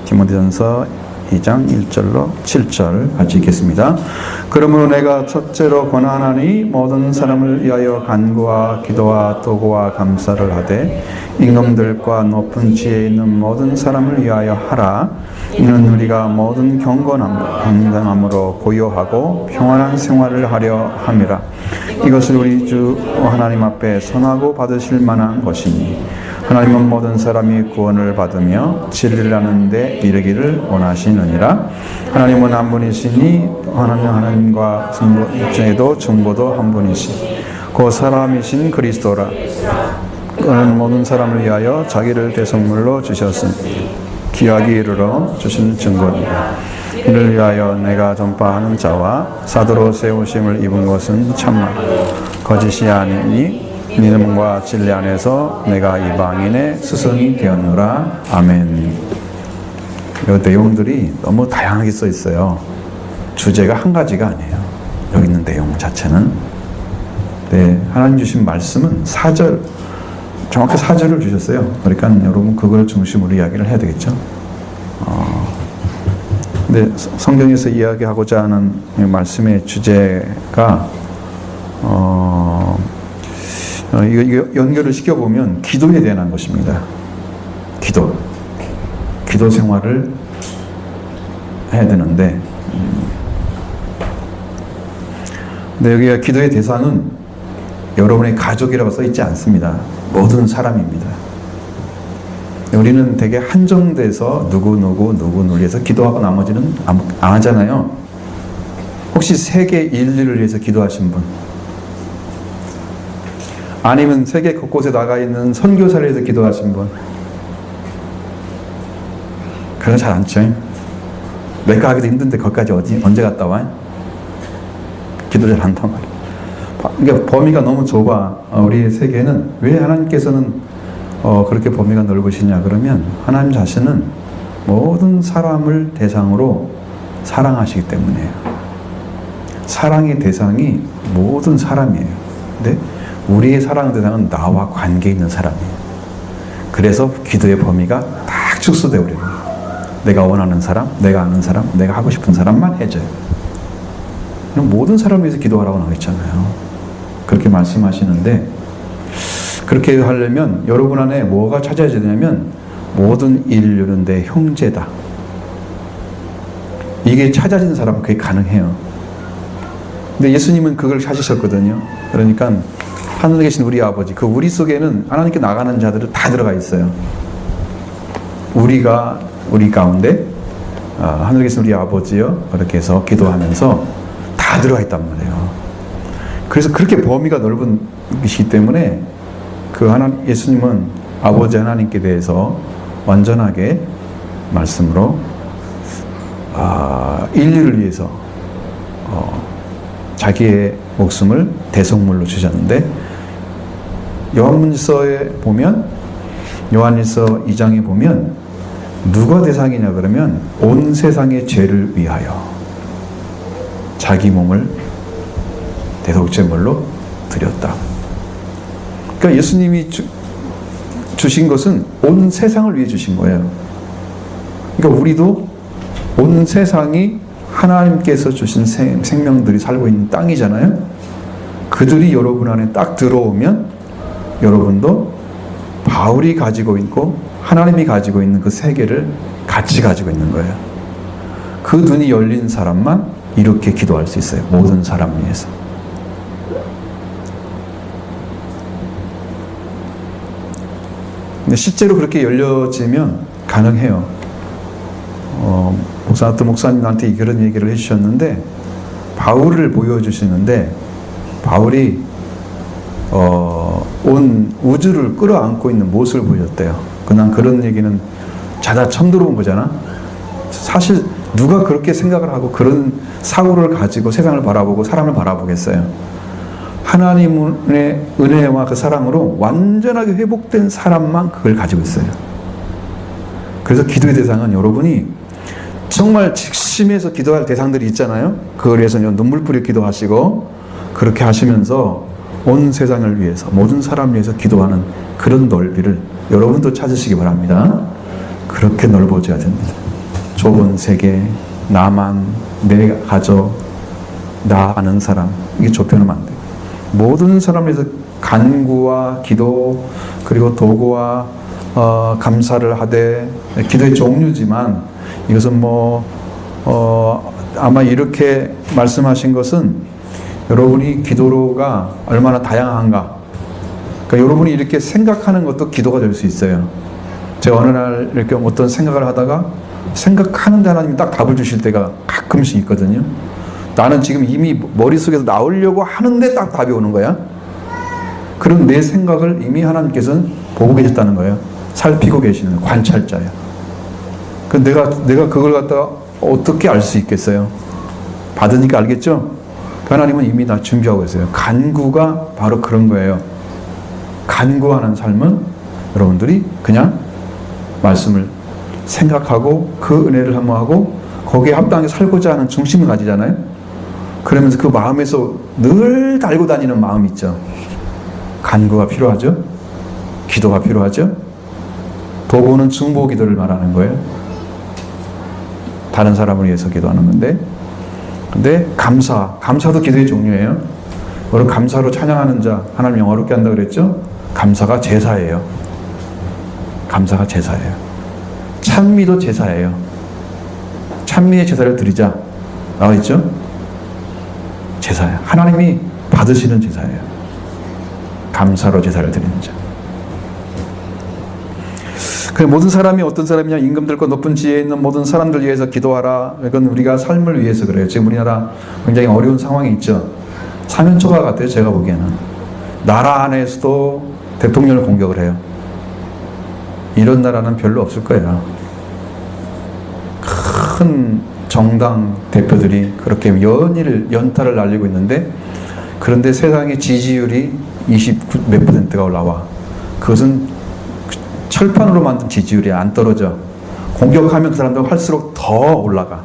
디모데전서 2장 1절로 7절 같이 읽겠습니다. 그러므로 내가 첫째로 권하나니 모든 사람을 위하여 간구와 기도와 도구와 감사를 하되 임금들과 높은 지혜 있는 모든 사람을 위하여 하라. 이는 우리가 모든 경건함으로 고요하고 평안한 생활을 하려 함이라. 이것을 우리 주 하나님 앞에 선하고 받으실 만한 것이니 하나님은 모든 사람이 구원을 받으며 진리를 아는 데 이르기를 원하시느니라. 하나님은 한 분이시니 하나님과 중에도 중보도 한 분이시 그 사람이신 그리스도라. 그는 모든 사람을 위하여 자기를 대성물로 주셨으니 기약이 이르러 주신 증거니라. 이를 위하여 내가 전파하는 자와 사도로 세우심을 입은 것은 참나 거짓이 아니니 믿음과 진리 안에서 내가 이방인의 스승이 되었노라. 아멘. 이 내용들이 너무 다양하게 써 있어요. 주제가 한 가지가 아니에요. 여기 있는 내용 자체는. 네, 하나님 주신 말씀은 4절, 정확히 4절을 주셨어요. 그러니까 여러분 그걸 중심으로 이야기를 해야 되겠죠. 근데 성경에서 이야기하고자 하는 말씀의 주제가 이거 연결을 시켜보면 기도에 대한 것입니다. 기도 생활을 해야 되는데, 근데 여기가 기도의 대상은 여러분의 가족이라고 써 있지 않습니다. 모든 사람입니다. 우리는 되게 한정돼서 누구를 위해서 기도하고 나머지는 안 하잖아요. 혹시 세계 인류를 위해서 기도하신 분? 아니면 세계 곳곳에 나가 있는 선교사를 위해서 기도하신 분? 그런 거 잘 안 쳐요. 내가 하기도 힘든데 거기까지 언제 갔다 와? 기도 잘 안 한단 말이에요. 그러니까 범위가 너무 좁아. 우리 세계는 왜 하나님께서는 그렇게 범위가 넓으시냐 그러면 하나님 자신은 모든 사람을 대상으로 사랑하시기 때문이에요. 사랑의 대상이 모든 사람이에요. 근데 우리의 사랑 대상은 나와 관계 있는 사람이에요. 그래서 기도의 범위가 딱 축소되어 버려요. 내가 원하는 사람, 내가 아는 사람, 내가 하고 싶은 사람만 해줘요. 모든 사람을 위해서 기도하라고 나와 있잖아요. 그렇게 말씀하시는데, 그렇게 하려면 여러분 안에 뭐가 찾아야 되냐면 모든 인류는 내 형제다. 이게 찾아진 사람은 그게 가능해요. 근데 예수님은 그걸 찾으셨거든요. 그러니까 하늘에 계신 우리 아버지, 그 우리 속에는 하나님께 나가는 자들은 다 들어가 있어요. 우리 가운데 하늘에 계신 우리 아버지요, 그렇게 해서 기도하면서 다 들어가 있단 말이에요. 그래서 그렇게 범위가 넓은 것이기 때문에 예수님은 아버지 하나님께 대해서 완전하게 말씀으로 인류를 위해서 자기의 목숨을 대성물로 주셨는데, 요한일서 2장에 보면 누가 대상이냐 그러면 온 세상의 죄를 위하여 자기 몸을 대속제물로 드렸다. 그러니까 예수님이 주신 것은 온 세상을 위해 주신 거예요. 그러니까 우리도 온 세상이 하나님께서 주신 생명들이 살고 있는 땅이잖아요. 그들이 여러분 안에 딱 들어오면 여러분도 바울이 가지고 있고 하나님이 가지고 있는 그 세계를 같이 가지고 있는 거예요. 그 눈이 열린 사람만 이렇게 기도할 수 있어요. 모든 사람 위해서. 근데 실제로 그렇게 열려지면 가능해요. 목사님한테 그런 얘기를 해주셨는데, 바울을 보여주시는데, 바울이 온 우주를 끌어안고 있는 모습을 보여줬대요. 그냥 그런 얘기는 자다 처음 들어본 거잖아. 사실 누가 그렇게 생각을 하고 그런 사고를 가지고 세상을 바라보고 사람을 바라보겠어요. 하나님의 은혜와 그 사랑으로 완전하게 회복된 사람만 그걸 가지고 있어요. 그래서 기도의 대상은 여러분이 정말 직심에서 기도할 대상들이 있잖아요. 그걸 위해서 눈물 뿌려 기도하시고, 그렇게 하시면서 온 세상을 위해서, 모든 사람을 위해서 기도하는 그런 넓이를 여러분도 찾으시기 바랍니다. 그렇게 넓어져야 됩니다. 좁은 세계, 나만, 내 가족, 나 아는 사람, 이게 좁혀놓으면 안 돼요. 모든 사람에서 간구와 기도, 그리고 도구와 감사를 하되, 기도의 종류지만 이것은 아마 이렇게 말씀하신 것은 여러분이 기도가 얼마나 다양한가, 그러니까 여러분이 이렇게 생각하는 것도 기도가 될 수 있어요. 제가 어느 날 이렇게 어떤 생각을 하다가 생각하는데 하나님이 딱 답을 주실 때가 가끔씩 있거든요. 나는 지금 이미 머릿속에서 나오려고 하는데 딱 답이 오는 거야. 그럼 내 생각을 이미 하나님께서는 보고 계셨다는 거예요. 살피고 계시는 관찰자예요. 그 내가 그걸 갖다가 어떻게 알 수 있겠어요? 받으니까 알겠죠? 하나님은 이미 다 준비하고 있어요. 간구가 바로 그런 거예요. 간구하는 삶은 여러분들이 그냥 말씀을 생각하고 그 은혜를 사모하고 거기에 합당하게 살고자 하는 중심을 가지잖아요. 그러면서 그 마음에서 늘 달고 다니는 마음이 있죠. 간구가 필요하죠. 기도가 필요하죠. 도구는 중보 기도를 말하는 거예요. 다른 사람을 위해서 기도하는 건데, 근데 감사도 기도의 종류예요. 여러분, 감사로 찬양하는 자 하나님 영화롭게 한다 그랬죠? 감사가 제사예요. 감사가 제사예요. 찬미도 제사예요. 찬미의 제사를 드리자 나와 있죠? 제사예요. 하나님이 받으시는 제사예요. 감사로 제사를 드리는 자. 그 모든 사람이 어떤 사람이냐, 임금들과 높은 지혜에 있는 모든 사람들 위해서 기도하라. 이건 우리가 삶을 위해서 그래요. 지금 우리나라 굉장히 어려운 상황이 있죠. 사면초가 같아요. 제가 보기에는 나라 안에서도 대통령을 공격을 해요. 이런 나라는 별로 없을 거예요. 큰 정당 대표들이 그렇게 연타를 날리고 있는데, 그런데 세상의 지지율이 20 몇 %가 올라와. 그것은 철판으로 만든 지지율이 안 떨어져. 공격하면 그 사람들 할수록 더 올라가.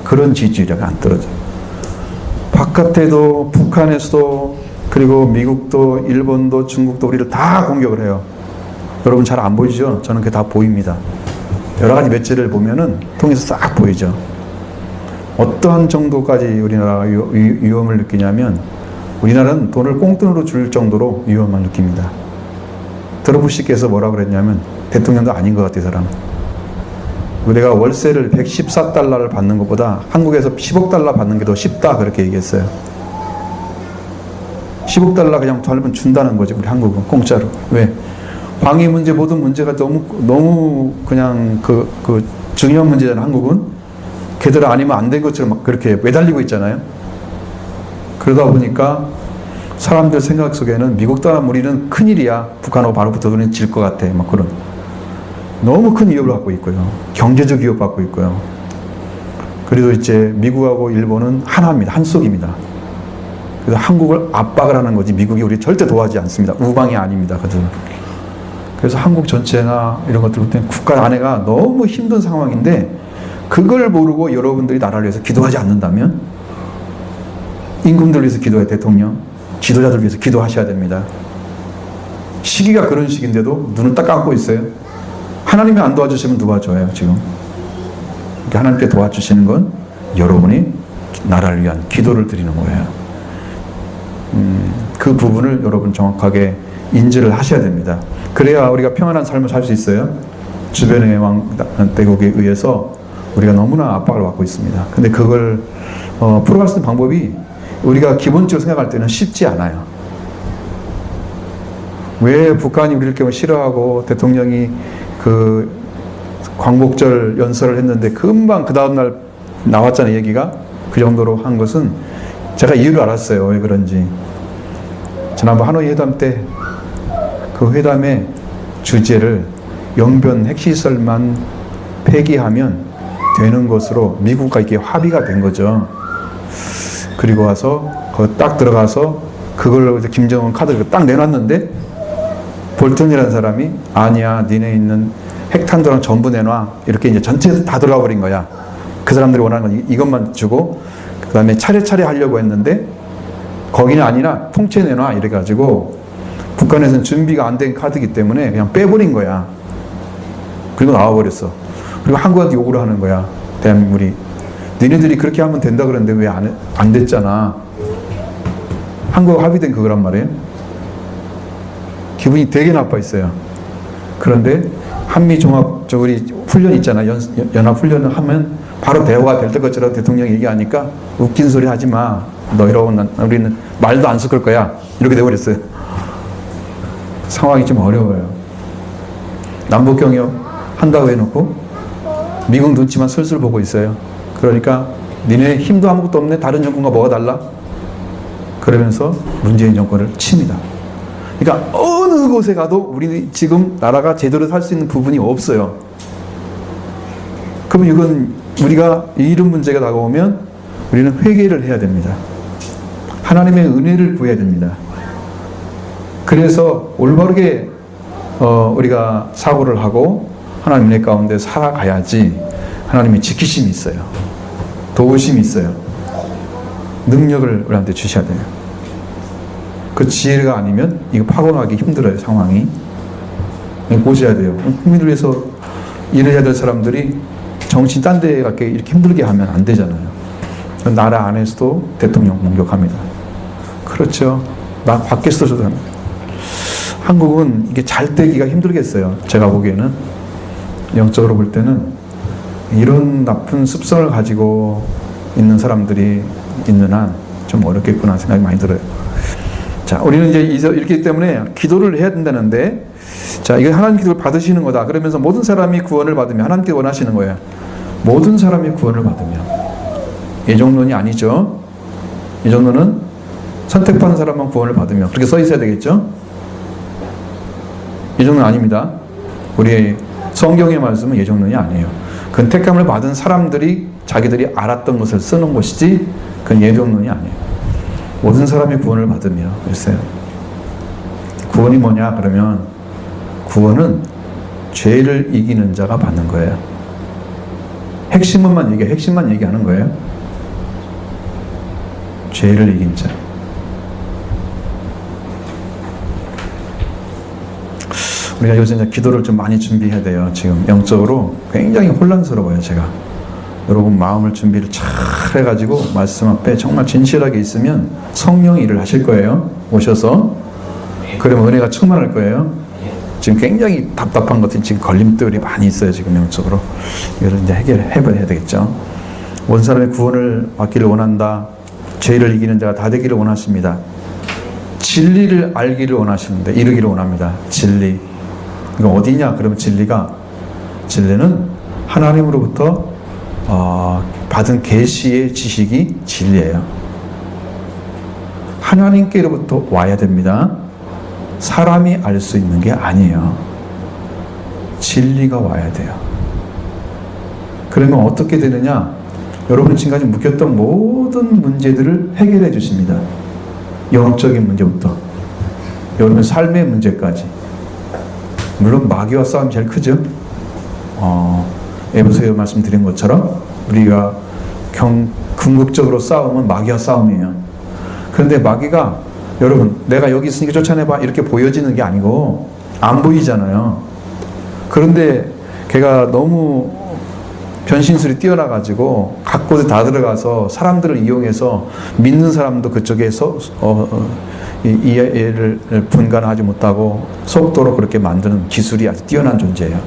그런 지지율이 안 떨어져. 바깥에도, 북한에서도, 그리고 미국도, 일본도, 중국도 우리를 다 공격을 해요. 여러분 잘 안 보이죠? 저는 그게 다 보입니다. 여러 가지 매체를 보면은 통해서 싹 보이죠. 어떠한 정도까지 우리나라가 위험을 느끼냐면, 우리나라는 돈을 꽁돈으로 줄 정도로 위험을 느낍니다. 트럼프씨께서 뭐라고 그랬냐면, 대통령도 아닌 것 같아, 사람. 우리가 월세를 114달러를 받는 것보다 한국에서 10억 달러 받는 게 더 쉽다, 그렇게 얘기했어요. 10억 달러 그냥 달면 준다는 거지, 우리 한국은 공짜로. 왜? 방위 문제, 모든 문제가 너무 그냥 중요한 문제잖아, 한국은. 걔들 아니면 안 된 것처럼 막 그렇게 매달리고 있잖아요. 그러다 보니까 사람들 생각 속에는 미국 따라 우리는 큰일이야. 북한하고 바로 붙어서는 질 것 같아. 막 그런. 너무 큰 위협을 받고 있고요. 경제적 위협 받고 있고요. 그래도 이제 미국하고 일본은 하나입니다. 한속입니다. 그래서 한국을 압박을 하는 거지, 미국이 우리 절대 도와주지 않습니다. 우방이 아닙니다. 그래서 한국 전체나 이런 것들 때문에 국가 안에가 너무 힘든 상황인데, 그걸 모르고 여러분들이 나라를 위해서 기도하지 않는다면, 임금들 위해서 기도해, 대통령, 지도자들 위해서 기도하셔야 됩니다. 시기가 그런 시기인데도 눈을 딱 감고 있어요. 하나님이 안 도와주시면 누가 도와줘요, 지금? 그러니까 하나님께 도와주시는 건 여러분이 나라를 위한 기도를 드리는 거예요. 그 부분을 여러분 정확하게 인지를 하셔야 됩니다. 그래야 우리가 평안한 삶을 살 수 있어요. 주변의 왕대국에 의해서 우리가 너무나 압박을 받고 있습니다. 근데 그걸 풀어갈 수 있는 방법이 우리가 기본적으로 생각할 때는 쉽지 않아요. 왜 북한이 우리를 이렇게 싫어하고 대통령이 그 광복절 연설을 했는데 금방 그 다음날 나왔잖아요, 얘기가. 그 정도로 한 것은 제가 이유를 알았어요. 왜 그런지. 지난번 하노이 회담 때 그 회담의 주제를 영변 핵시설만 폐기하면 되는 것으로 미국과 이렇게 합의가 된 거죠. 그리고 와서 거기 딱 들어가서 그걸 김정은 카드를 딱 내놨는데, 볼턴이라는 사람이 아니야, 니네 있는 핵탄두랑 전부 내놔, 이렇게 이제 전체에서 다 들어가 버린 거야. 그 사람들이 원하는 건 이것만 주고, 그 다음에 차례차례 하려고 했는데 거기는 아니라 통째 내놔 이래가지고 북한에서는 준비가 안 된 카드이기 때문에 그냥 빼버린 거야. 그리고 나와버렸어. 그리고 한국한테 욕을 하는 거야. 대한민국이. 니네들이 그렇게 하면 된다 그러는데 왜 안 됐잖아. 한국하고 합의된 그거란 말이에요. 기분이 되게 나빠했어요. 그런데 한미종합 우리 훈련 있잖아. 연합훈련을 하면 바로 대화가 될 것처럼 대통령이 얘기하니까 웃긴 소리 하지 마. 너 이러고 우리는 말도 안 섞을 거야. 이렇게 돼버렸어요. 상황이 좀 어려워요. 남북경협 한다고 해놓고 미국 눈치만 슬슬 보고 있어요. 그러니까 니네 힘도 아무것도 없네. 다른 정권과 뭐가 달라? 그러면서 문재인 정권을 칩니다. 그러니까 어느 곳에 가도 우리 지금 나라가 제대로 살 수 있는 부분이 없어요. 그럼 이건 우리가 이런 문제가 다가오면 우리는 회개를 해야 됩니다. 하나님의 은혜를 구해야 됩니다. 그래서 올바르게 우리가 사고를 하고 하나님 은혜 가운데 살아가야지 하나님의 지키심이 있어요. 도우심이 있어요. 능력을 우리한테 주셔야 돼요. 그 지혜가 아니면 이거 파고나기 힘들어요. 상황이. 보셔야 돼요. 국민을 위해서 일해야 될 사람들이 정신 딴 데 갖게 이렇게 힘들게 하면 안 되잖아요. 나라 안에서도 대통령 공격합니다. 그렇죠. 나 밖에서도 합니다. 한국은 이게 잘 되기가 힘들겠어요. 제가 보기에는. 영적으로 볼 때는 이런 나쁜 습성을 가지고 있는 사람들이 있는 한 좀 어렵겠구나 생각이 많이 들어요. 자, 우리는 이제 이렇기 때문에 기도를 해야 된다는데, 자, 이거 하나님 기도를 받으시는 거다. 그러면서 모든 사람이 구원을 받으면 하나님께 원하시는 거예요. 모든 사람이 구원을 받으면. 예정론이 아니죠. 예정론은 선택받은 사람만 구원을 받으면. 그렇게 써 있어야 되겠죠. 예정론 아닙니다. 우리 성경의 말씀은 예정론이 아니에요. 그건 택함을 받은 사람들이 자기들이 알았던 것을 쓰는 것이지 그건 예정론이 아니에요. 모든 사람이 구원을 받으며. 글쎄요. 구원이 뭐냐 그러면 구원은 죄를 이기는 자가 받는 거예요. 핵심만 얘기하는 거예요. 죄를 이긴 자. 우리가 요새 이제 기도를 좀 많이 준비해야 돼요. 지금 영적으로 굉장히 혼란스러워요. 제가 여러분 마음을 준비를 잘 해가지고 말씀 앞에 정말 진실하게 있으면 성령이 일을 하실 거예요. 오셔서. 그러면 은혜가 충만할 거예요. 지금 굉장히 답답한 것들이 지금 걸림돌이 많이 있어요. 지금 영적으로. 이걸 이제 해결해야 되겠죠. 온 사람의 구원을 받기를 원한다. 죄를 이기는 자가 다 되기를 원하십니다. 진리를 알기를 원하시는데 이르기를 원합니다. 진리. 이거 어디냐? 그러면 진리는 하나님으로부터 받은 계시의 지식이 진리예요. 하나님께로부터 와야 됩니다. 사람이 알 수 있는 게 아니에요. 진리가 와야 돼요. 그러면 어떻게 되느냐? 여러분이 지금까지 묶였던 모든 문제들을 해결해 주십니다. 영적인 문제부터 여러분 삶의 문제까지. 물론 마귀와 싸움이 제일 크죠. 에베소서 말씀드린 것처럼 우리가 궁극적으로 싸움은 마귀와 싸움이에요. 그런데 마귀가 여러분 내가 여기 있으니까 쫓아내봐 이렇게 보여지는 게 아니고 안 보이잖아요. 그런데 걔가 너무 변신술이 뛰어나가지고 각 곳에 다 들어가서 사람들을 이용해서 믿는 사람도 그쪽에서 이해를 분간하지 못하고 속도로 그렇게 만드는 기술이 아주 뛰어난 존재예요.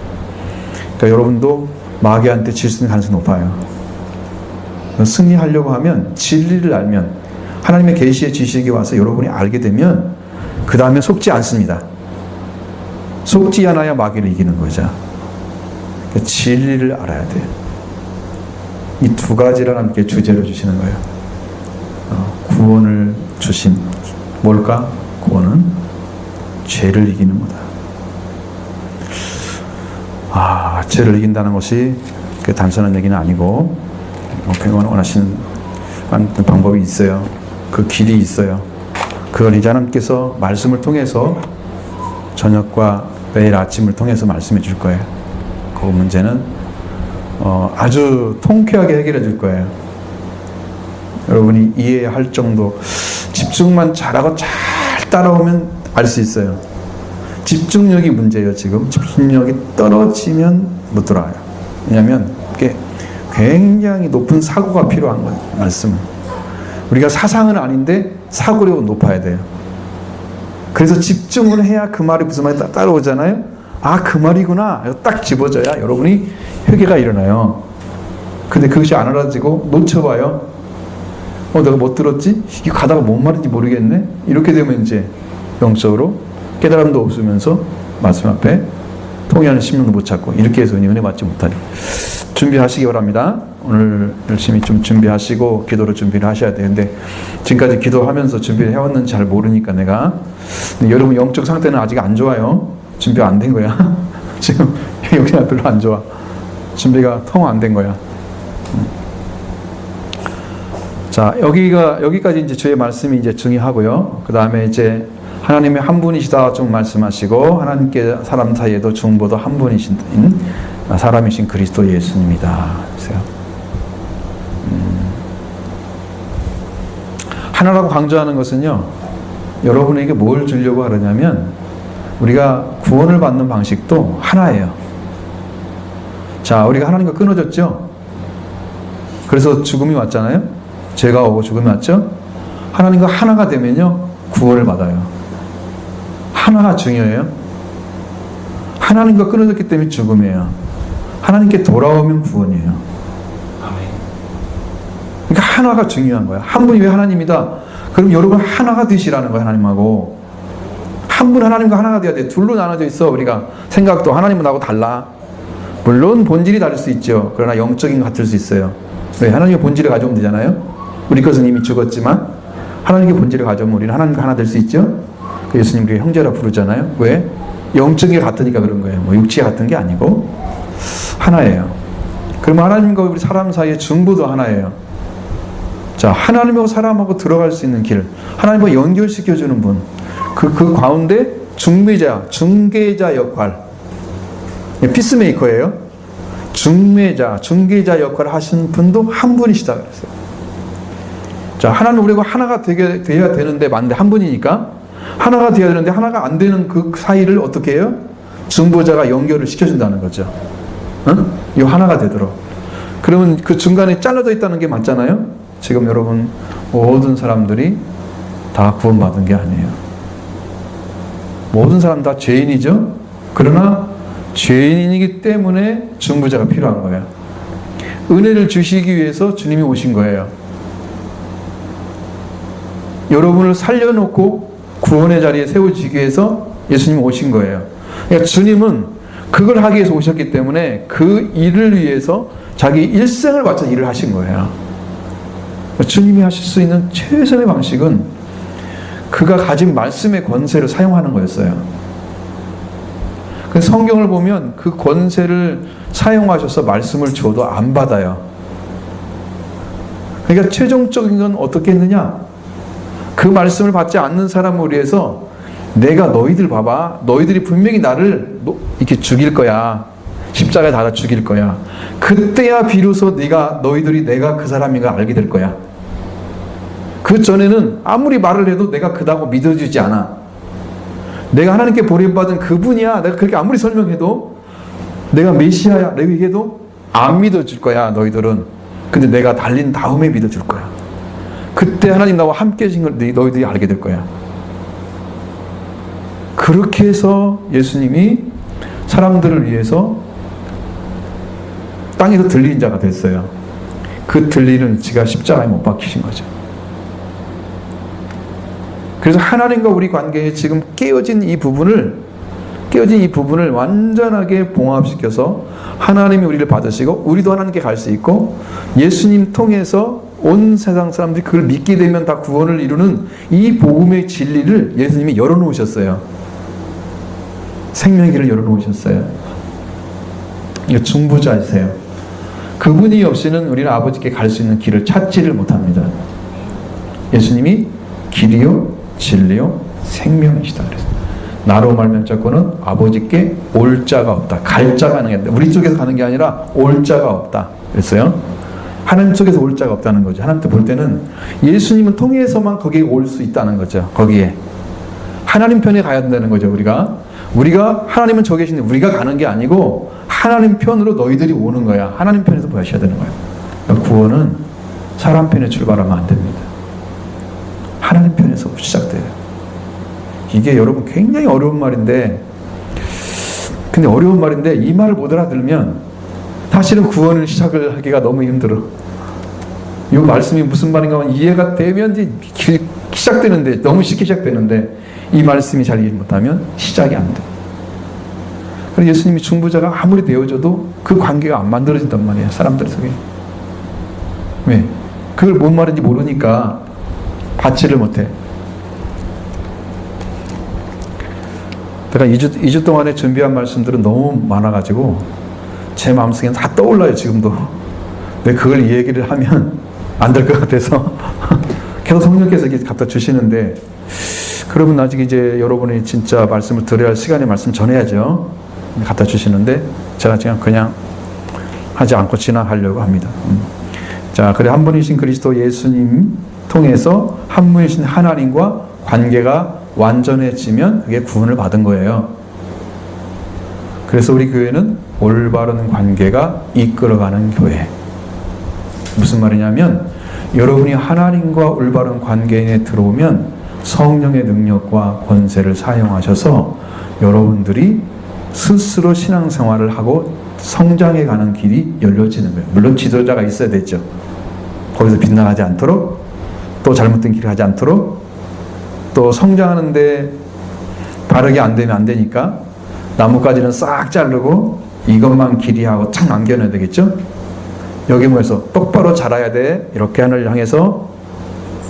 그러니까 여러분도 마귀한테 질 수 있는 가능성이 높아요. 승리하려고 하면 진리를 알면 하나님의 계시의 지식이 와서 여러분이 알게 되면 그 다음에 속지 않습니다. 속지 않아야 마귀를 이기는 거죠. 그러니까 진리를 알아야 돼요. 이 두 가지를 함께 주제로 주시는 거예요. 구원을 주심. 뭘까? 구원은 죄를 이기는 거다. 죄를 이긴다는 것이 그 단순한 얘기는 아니고 그건 원하시는 방법이 있어요. 그 길이 있어요. 그걸 이제 하나님께서 말씀을 통해서 저녁과 매일 아침을 통해서 말씀해 줄 거예요. 그 문제는 아주 통쾌하게 해결해 줄 거예요. 여러분이 이해할 정도 집중만 잘하고 잘 따라오면 알 수 있어요. 집중력이 문제예요. 지금 집중력이 떨어지면 못 들어와요. 왜냐하면 이게 굉장히 높은 사고가 필요한 거예요. 말씀은. 우리가 사상은 아닌데 사고력은 높아야 돼요. 그래서 집중을 해야 그 말이 무슨 말이 따라오잖아요. 아, 그 말이구나. 딱 집어져야 여러분이 회개가 일어나요. 근데 그것이 안 알아지고 놓쳐봐요. 내가 못 들었지? 이거 가다가 뭔 말인지 모르겠네? 이렇게 되면 이제 영적으로 깨달음도 없으면서 말씀 앞에 통일하는 심령도 못 찾고 이렇게 해서 은혜 받지 못하니 준비하시기 바랍니다. 오늘 열심히 좀 준비하시고 기도로 준비를 하셔야 되는데 지금까지 기도하면서 준비를 해왔는지 잘 모르니까 내가 여러분 영적 상태는 아직 안 좋아요. 준비가 안 된 거야. 지금 여기가 별로 안 좋아. 준비가 통 안 된 거야. 자, 여기까지 이제 주의 말씀이 이제 중요하고요. 그 다음에 이제 하나님의 한 분이시다 좀 말씀하시고 하나님께 사람 사이에도 중보도 한 분이신 사람이신 그리스도 예수님이다. 그래서 하나라고 강조하는 것은요, 여러분에게 뭘 주려고 하느냐면 우리가 구원을 받는 방식도 하나예요. 자, 우리가 하나님과 끊어졌죠? 그래서 죽음이 왔잖아요? 죄가 오고 죽음이 왔죠? 하나님과 하나가 되면요, 구원을 받아요. 하나가 중요해요. 하나님과 끊어졌기 때문에 죽음이에요. 하나님께 돌아오면 구원이에요. 그러니까 하나가 중요한 거예요. 한 분이 왜 하나님이다? 그럼 여러분 하나가 되시라는 거예요. 하나님하고. 한 분 하나님과 하나가 돼야 돼. 둘로 나눠져 있어. 우리가 생각도 하나님은 나하고 달라. 물론 본질이 다를 수 있죠. 그러나 영적인 것 같을 수 있어요. 왜? 하나님의 본질을 가져오면 되잖아요. 우리 것은 이미 죽었지만 하나님의 본질을 가져오면 우리는 하나님과 하나 될 수 있죠. 예수님 우리 형제라 부르잖아요. 왜? 영적인 게 같으니까 그런 거예요. 뭐 육체가 같은 게 아니고 하나예요. 그러면 하나님과 우리 사람 사이의 중보도 하나예요. 자, 하나님하고 사람하고 들어갈 수 있는 길, 하나님과 연결시켜주는 분, 그 가운데 중개자 역할, 피스메이커예요. 중개자 역할을 하시는 분도 한 분이시다 그랬어요. 자, 하나는 우리가 하나가 돼야 되는데 맞는데 한 분이니까 하나가 돼야 되는데 하나가 안 되는 그 사이를 어떻게 해요? 중보자가 연결을 시켜준다는 거죠. 이 하나가 되도록. 그러면 그 중간에 잘라져 있다는 게 맞잖아요. 지금 여러분 모든 사람들이 다 구원받은 게 아니에요. 모든 사람 다 죄인이죠. 그러나 죄인이기 때문에 중보자가 필요한 거예요. 은혜를 주시기 위해서 주님이 오신 거예요. 여러분을 살려놓고 구원의 자리에 세워주기 위해서 예수님이 오신 거예요. 그러니까 주님은 그걸 하기 위해서 오셨기 때문에 그 일을 위해서 자기 일생을 바쳐 일을 하신 거예요. 주님이 하실 수 있는 최선의 방식은 그가 가진 말씀의 권세를 사용하는 거였어요. 성경을 보면 그 권세를 사용하셔서 말씀을 줘도 안 받아요. 그러니까 최종적인 건 어떻게 했느냐? 그 말씀을 받지 않는 사람을 위해서 내가 너희들 봐봐. 너희들이 분명히 나를 이렇게 죽일 거야. 십자가에 달아 죽일 거야. 그때야 비로소 너희들이 내가 그 사람인가 알게 될 거야. 그 전에는 아무리 말을 해도 내가 그다고 믿어주지 않아. 내가 하나님께 보냄받은 그분이야. 내가 그렇게 아무리 설명해도 내가 메시아야 얘기해도 안 믿어줄 거야. 너희들은. 근데 내가 달린 다음에 믿어줄 거야. 그때 하나님 나와 함께 하신 걸 너희들이 알게 될 거야. 그렇게 해서 예수님이 사람들을 위해서 땅에서 들린 자가 됐어요. 그 들리는 지가 십자가에 못 박히신 거죠. 그래서 하나님과 우리 관계에 지금 깨어진 이 부분을 완전하게 봉합시켜서 하나님이 우리를 받으시고 우리도 하나님께 갈 수 있고 예수님 통해서 온 세상 사람들이 그걸 믿게 되면 다 구원을 이루는 이 복음의 진리를 예수님이 열어놓으셨어요. 생명의 길을 열어놓으셨어요. 이거 중보자이세요. 그분이 없이는 우리는 아버지께 갈 수 있는 길을 찾지를 못합니다. 예수님이 길이요 진리요 생명이시다 그랬어요. 나로 말미암아 자고는 아버지께 올 자가 없다. 갈 자가 하는 게 아니라 우리 쪽에서 가는 게 아니라 올 자가 없다 그랬어요. 하나님 쪽에서 올 자가 없다는 거죠. 하나님께 볼 때는 예수님을 통해서만 거기에 올 수 있다는 거죠. 거기에 하나님 편에 가야 된다는 거죠. 우리가 하나님은 저 계신데 우리가 가는 게 아니고 하나님 편으로 너희들이 오는 거야. 하나님 편에서 보셔야 되는 거야. 그러니까 구원은 사람 편에 출발하면 안 됩니다. 하나님 편에서 시작돼요. 이게 여러분 굉장히 어려운 말인데, 근데 어려운 말인데 이 말을 못 알아들으면 사실은 구원을 시작을 하기가 너무 힘들어. 이 말씀이 무슨 말인가 이해가 되면 시작되는데, 너무 쉽게 시작되는데 이 말씀이 잘 이해 못하면 시작이 안 돼. 그래서 예수님이 중보자가 아무리 되어져도 그 관계가 안 만들어진단 말이에요. 사람들 속에. 왜? 그걸 뭔 말인지 모르니까 받지를 못해. 내가 2주 동안에 준비한 말씀들은 너무 많아가지고 제 마음속에 다 떠올라요. 지금도. 근데 그걸 이 얘기를 하면 안 될 것 같아서 계속 성령께서 이렇게 갖다 주시는데, 그러면 나중에 이제 여러분이 진짜 말씀을 들어야 할 시간에 말씀 전해야죠. 갖다 주시는데 제가 그냥 하지 않고 지나가려고 합니다. 자, 그래 한 분이신 그리스도 예수님 통해서 한 분이신 하나님과 관계가 완전해지면 그게 구원을 받은 거예요. 그래서 우리 교회는 올바른 관계가 이끌어가는 교회. 무슨 말이냐면 여러분이 하나님과 올바른 관계에 들어오면 성령의 능력과 권세를 사용하셔서 여러분들이 스스로 신앙생활을 하고 성장해가는 길이 열려지는 거예요. 물론 지도자가 있어야 되죠. 거기서 빗나가지 않도록, 또 잘못된 길을 하지 않도록, 또 성장하는데 바르게 안 되면 안 되니까 나뭇가지는 싹 자르고 이것만 길이하고 탁 남겨놔야 되겠죠. 여기 뭐해서 똑바로 자라야 돼. 이렇게 하늘 향해서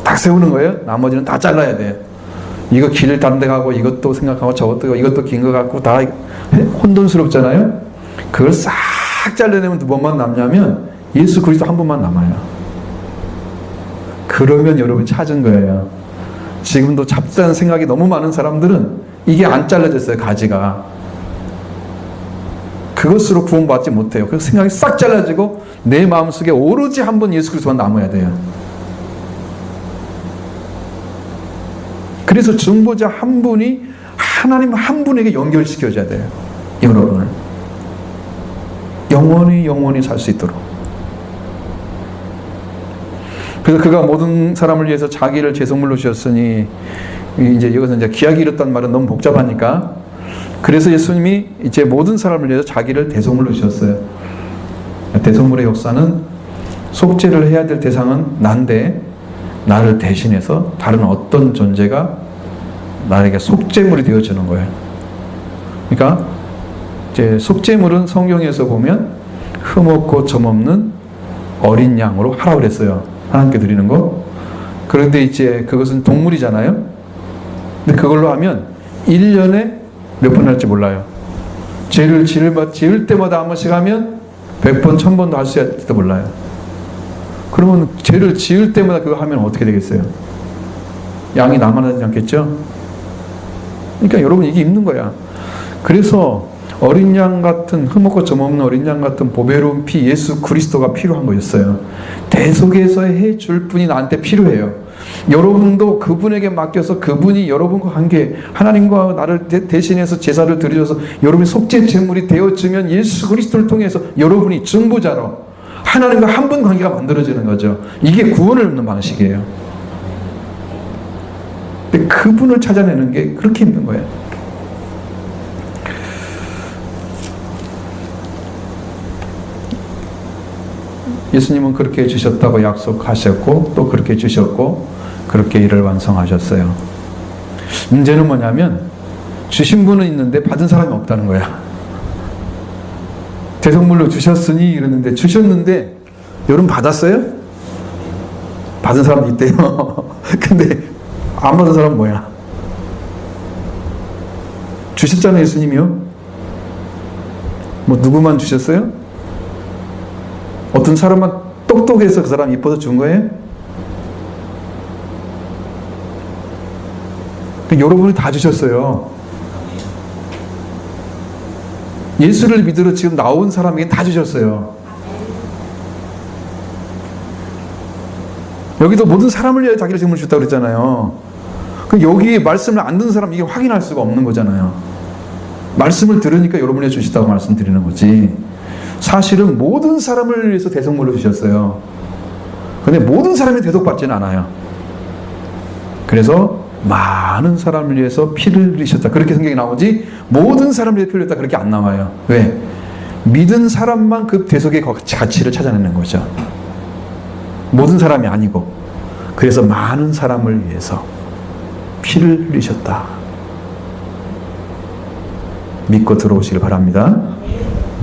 딱 세우는 거예요. 나머지는 다 잘라야 돼. 이거 길을 다른 데 가고 이것도 생각하고 저것도 이것도 긴 거 같고 다 혼돈스럽잖아요. 그걸 싹 잘라내면 뭐만 남냐면 예수 그리스도 한 분만 남아요. 그러면 여러분 찾은 거예요. 지금도 잡다한 생각이 너무 많은 사람들은 이게 안 잘라졌어요. 가지가. 그것으로 구원받지 못해요. 그 생각이 싹 잘라지고 내 마음속에 오로지 한 번 예수 그리스도만 남아야 돼요. 그래서 중보자 한 분이 하나님 한 분에게 연결시켜줘야 돼요. 여러분을. 영원히 살 수 있도록. 그래서 그가 모든 사람을 위해서 자기를 제성물로 주셨으니, 이제 여기서 이제 기약이 이렇단 말은 너무 복잡하니까, 그래서 예수님이 이제 모든 사람을 위해서 자기를 대속물로 주셨어요. 대속물의 역사는 속죄를 해야 될 대상은 난데 나를 대신해서 다른 어떤 존재가 나에게 속죄물이 되어주는 거예요. 그러니까 이제 속죄물은 성경에서 보면 흠없고 점없는 어린 양으로 하라고 그랬어요. 하나님께 드리는 거. 그런데 이제 그것은 동물이잖아요. 근데 그걸로 하면 1년에 몇 번 할지 몰라요. 죄를 지을 때마다 한 번씩 하면 100번, 1000번도 할 수 있을지도 몰라요. 그러면 죄를 지을 때마다 그거 하면 어떻게 되겠어요? 양이 남아나지 않겠죠? 그러니까 여러분 이게 있는 거야. 그래서 어린 양 같은, 흠없고 점없는 어린 양 같은 보배로운 피 예수 그리스도가 필요한 거였어요. 대속에서 해줄 분이 나한테 필요해요. 여러분도 그분에게 맡겨서 그분이 여러분과 관계, 하나님과 나를 대신해서 제사를 드려줘서 여러분이 속죄 제물이 되어지면 예수 그리스도를 통해서 여러분이 중보자로 하나님과 한 분 관계가 만들어지는 거죠. 이게 구원을 얻는 방식이에요. 근데 그분을 찾아내는 게 그렇게 힘든 거예요. 예수님은 그렇게 해주셨다고 약속하셨고 또 그렇게 해주셨고 그렇게 일을 완성하셨어요. 문제는 뭐냐면 주신 분은 있는데 받은 사람이 없다는 거야. 대속물로 주셨으니 이러는데, 주셨는데 여러분 받았어요? 받은 사람도 있대요. 근데 안 받은 사람은 뭐야? 주셨잖아요. 예수님이요. 뭐 누구만 주셨어요? 어떤 사람만 똑똑해서 그 사람 이뻐서 준 거예요? 여러분이 다 주셨어요. 예수를 믿으러 지금 나온 사람에게 다 주셨어요. 여기도 모든 사람을 위해 자기를 제물로 주셨다고 그랬잖아요. 여기 말씀을 안 듣는 사람 이게 확인할 수가 없는 거잖아요. 말씀을 들으니까 여러분이 주시다고 말씀드리는 거지. 사실은 모든 사람을 위해서 대속물을 주셨어요. 근데 모든 사람이 대속받지는 않아요. 그래서 많은 사람을 위해서 피를 흘리셨다, 그렇게 성경이 나오지, 모든 사람을 위해서 피를 흘렸다 그렇게 안 나와요. 왜? 믿은 사람만 그 대속의 가치를 찾아내는 거죠. 모든 사람이 아니고. 그래서 많은 사람을 위해서 피를 흘리셨다. 믿고 들어오시길 바랍니다.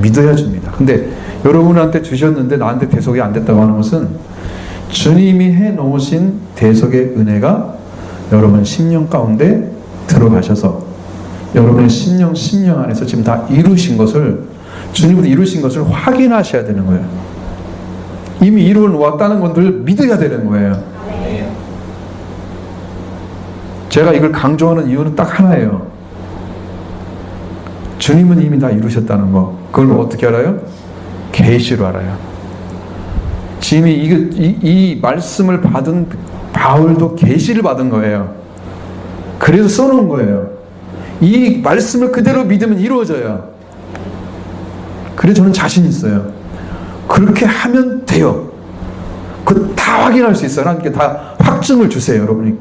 믿어야 줍니다. 근데 여러분한테 주셨는데 나한테 대속이 안 됐다고 하는 것은 주님이 해놓으신 대속의 은혜가 여러분 심령 가운데 들어가셔서 여러분의 심령 안에서 지금 다 이루신 것을, 주님으로 이루신 것을 확인하셔야 되는 거예요. 이미 이루어 놓았다는 것을 믿어야 되는 거예요. 제가 이걸 강조하는 이유는 딱 하나예요. 주님은 이미 다 이루셨다는 거. 그걸 어떻게 알아요? 계시로 알아요. 지금이 이 말씀을 받은 바울도 계시를 받은 거예요. 그래서 써놓은 거예요. 이 말씀을 그대로 믿으면 이루어져요. 그래서 저는 자신 있어요. 그렇게 하면 돼요. 그거 다 확인할 수 있어요. 하나님께 다 확증을 주세요. 여러분이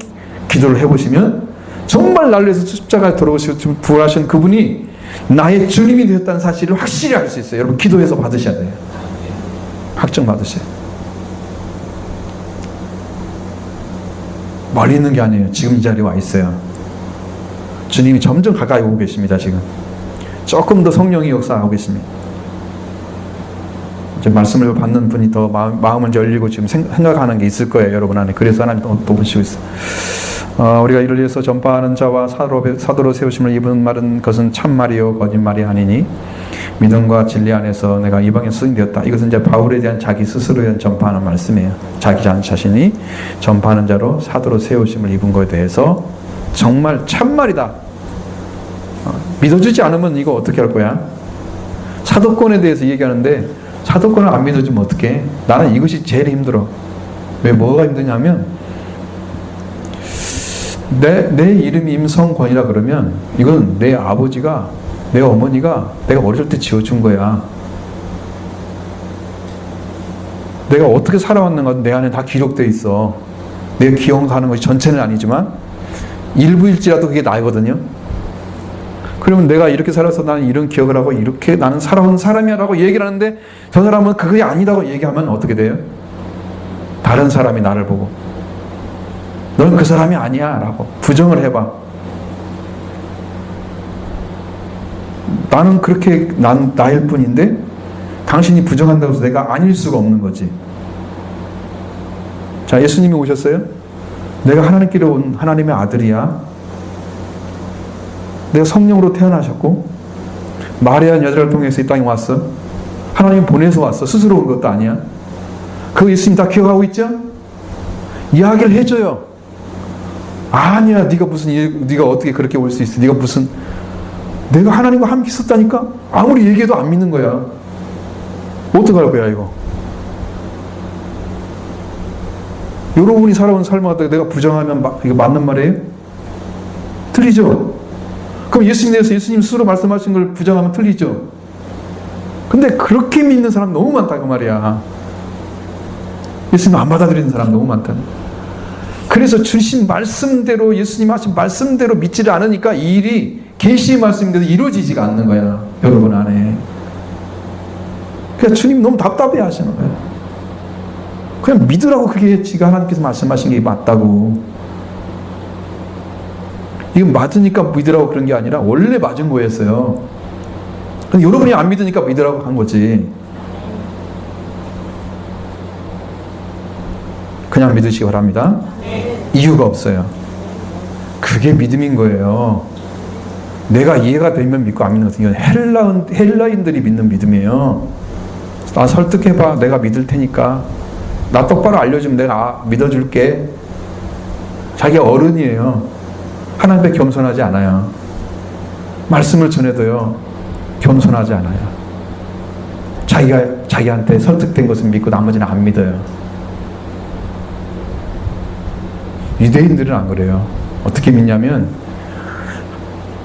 기도를 해보시면 정말 나를 위해서 십자가에 돌아오시고 지금 부활하신 그분이 나의 주님이 되었다는 사실을 확실히 알 수 있어요. 여러분 기도해서 받으셔야 돼요. 확증 받으세요. 멀리 있는 게 아니에요. 지금 이 자리에 와 있어요. 주님이 점점 가까이 오고 계십니다. 지금 조금 더 성령이 역사하고 계십니다. 이제 말씀을 받는 분이 더 마음을 열리고 지금 생각하는 게 있을 거예요. 여러분 안에. 그래서 하나님 또 보시고 있어요. 우리가 이를 위해서 전파하는 자와 사도로 세우심을 입은 말은 그것은 참말이요 거짓말이 아니니 믿음과 진리 안에서 내가 이방에 수행되었다. 이것은 이제 바울에 대한 자기 스스로에 대한 전파하는 말씀이에요. 자기 자신이 전파하는 자로 사도로 세우심을 입은 것에 대해서 정말 참말이다. 믿어주지 않으면 이거 어떻게 할 거야? 사도권에 대해서 얘기하는데 사도권을 안 믿어주면 어떡해? 나는 이것이 제일 힘들어. 왜 뭐가 힘드냐면 내 이름이 임성권이라 그러면 이건 내 아버지가, 내 어머니가 내가 어렸을 때 지어준 거야. 내가 어떻게 살아왔는가 내 안에 다 기록되어 있어. 내가 기억하는 것이 전체는 아니지만 일부일지라도 그게 나거든요. 그러면 내가 이렇게 살아서 나는 이런 기억을 하고 이렇게 나는 살아온 사람이야 라고 얘기를 하는데 저 사람은 그게 아니다고 얘기하면 어떻게 돼요? 다른 사람이 나를 보고 넌 그 사람이 아니야 라고 부정을 해봐. 나는 그렇게 나일 뿐인데 당신이 부정한다고 해서 내가 아닐 수가 없는 거지. 자, 예수님이 오셨어요? 내가 하나님께로 온 하나님의 아들이야. 내가 성령으로 태어나셨고 마리아 여자를 통해서 이 땅에 왔어. 하나님 보내서 왔어. 스스로 온 것도 아니야. 그거 예수님 다 기억하고 있죠? 이야기를 해줘요. 아니야, 네가 어떻게 그렇게 올 수 있어? 네가 무슨, 내가 하나님과 함께 있었다니까? 아무리 얘기해도 안 믿는 거야. 어떡할 거야 이거? 여러분이 살아온 삶을 갖다가 내가 부정하면 이거 맞는 말이에요? 틀리죠? 그럼 예수님에 대해서 예수님 스스로 말씀하신 걸 부정하면 틀리죠? 근데 그렇게 믿는 사람 너무 많다 그 말이야. 예수님 안 받아들이는 사람 너무 많다. 그래서 주신 말씀대로, 예수님 하신 말씀대로 믿지를 않으니까 이 일이 계시의 말씀인데도 이루어지지가 않는 거야 여러분 안에. 그러니까 주님 너무 답답해 하시는 거야. 그냥 믿으라고, 그게 지가 하나님께서 말씀하신 게 맞다고. 이건 맞으니까 믿으라고 그런 게 아니라 원래 맞은 거였어요. 근데 여러분이 안 믿으니까 믿으라고 한 거지. 그냥 믿으시기 바랍니다. 이유가 없어요. 그게 믿음인 거예요. 내가 이해가 되면 믿고 안 믿는 것은 이건 헬라인들이 믿는 믿음이에요. 나 설득해봐. 내가 믿을 테니까. 나 똑바로 알려주면 내가 믿어줄게. 자기가 어른이에요. 하나님 앞에 겸손하지 않아요. 말씀을 전해도요 겸손하지 않아요. 자기한테 설득된 것은 믿고 나머지는 안 믿어요. 유대인들은 안 그래요. 어떻게 믿냐면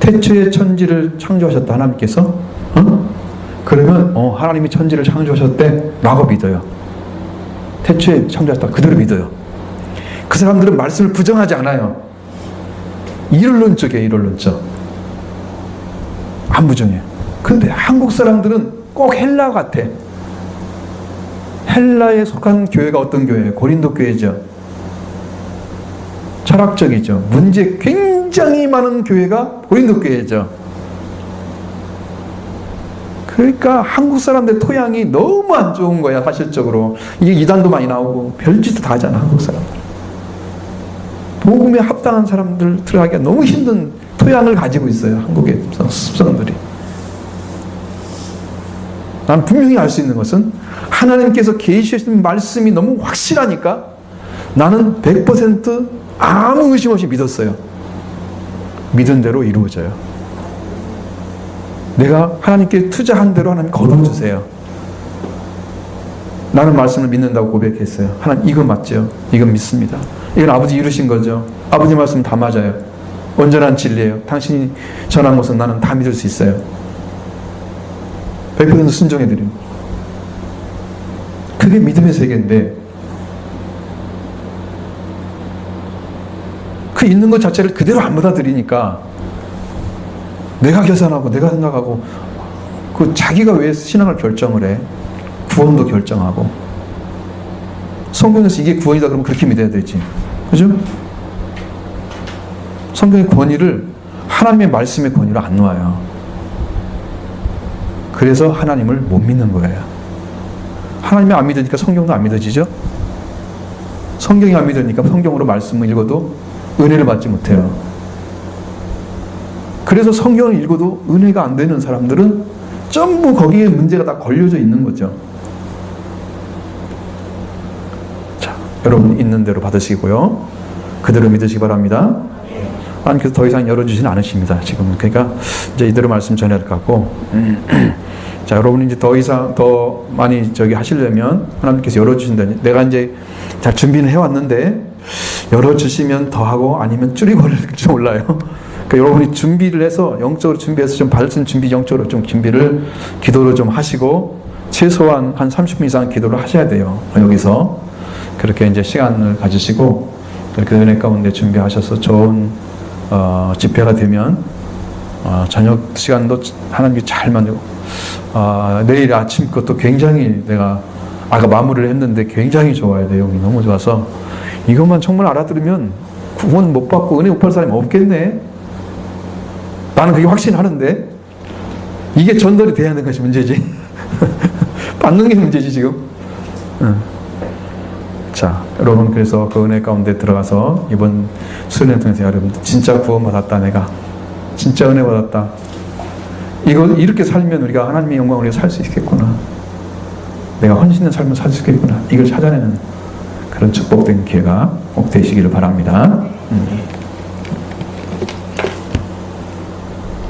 태초에 천지를 창조하셨다 하나님께서. 그러면 하나님이 천지를 창조하셨대 라고 믿어요. 태초에 창조하셨다 그대로 믿어요. 그 사람들은 말씀을 부정하지 않아요. 이론론적이에요. 이론론적. 안 부정해요. 근데 한국 사람들은 꼭 헬라 같아. 헬라에 속한 교회가 어떤 교회예요? 고린도 교회죠. 철학적이죠. 문제 굉장히 많은 교회가 고린도 교회죠. 그러니까 한국 사람들 토양이 너무 안 좋은 거야. 사실적으로. 이게 이단도 많이 나오고 별짓도 다 하잖아. 한국 사람들. 복음에 합당한 사람들 들어가기가 너무 힘든 토양을 가지고 있어요. 한국의 습성들이. 난 분명히 알 수 있는 것은 하나님께서 계시하신 말씀이 너무 확실하니까 나는 100% 아무 의심 없이 믿었어요. 믿은 대로 이루어져요. 내가 하나님께 투자한 대로 하나님 거둬주세요. 나는 말씀을 믿는다고 고백했어요. 하나님 이거 맞죠? 이건 믿습니다. 이건 아버지 이루신 거죠. 아버지 말씀 다 맞아요. 온전한 진리예요. 당신이 전한 것은 나는 다 믿을 수 있어요. 100% 순종해드립니다. 그게 믿음의 세계인데 그 있는 것 자체를 그대로 안 받아들이니까 내가 계산하고 내가 생각하고 그 자기가 왜 신앙을 결정을 해? 구원도 결정하고 성경에서 이게 구원이다 그러면 그렇게 믿어야 되지. 그죠? 성경의 권위를 하나님의 말씀의 권위로 안 놓아요. 그래서 하나님을 못 믿는 거예요. 하나님이 안 믿으니까 성경도 안 믿어지죠? 성경이 안 믿으니까 성경으로 말씀을 읽어도 은혜를 받지 못해요. 그래서 성경을 읽어도 은혜가 안 되는 사람들은 전부 거기에 문제가 다 걸려져 있는 거죠. 자, 여러분 있는 대로 받으시고요. 그대로 믿으시기 바랍니다. 하나님께서 더 이상 열어주지는 않으십니다. 지금 그러니까 이제 이대로 말씀 전해야 될 것 같고 자, 여러분이 이제 더 이상 더 많이 하시려면 하나님께서 열어주신다. 내가 이제 잘 준비는 해왔는데 열어주시면 더 하고 아니면 줄이고 그럴지 몰라요. 그러니까 여러분이 준비를 해서 영적으로 준비해서 좀 받을 준비 영적으로 좀 준비를 기도로 좀 하시고 최소한 한 30분 이상 기도를 하셔야 돼요. 여기서 그렇게 이제 시간을 가지시고 그렇게 은혜 가운데 준비하셔서 좋은 집회가 되면 저녁 시간도 하나님이 잘 만들고 내일 아침 것도 굉장히 내가 아까 마무리를 했는데 굉장히 좋아요. 내용이 너무 좋아서 이것만 정말 알아들으면 구원 못 받고 은혜 못 받을 사람이 없겠네. 나는 그게 확신하는데 이게 전달이 돼야 하는 것이 문제지. 받는 게 문제지 지금. 자, 여러분 그래서 그 은혜 가운데 들어가서 이번 수련회 통해서 여러분 진짜 구원받았다. 내가 진짜 은혜 받았다. 이거 이렇게 살면 우리가 하나님의 영광을 위해 살 수 있겠구나. 내가 헌신된 삶을 살 수 있겠구나. 이걸 찾아내는 그런 축복된 기회가 꼭 되시기를 바랍니다.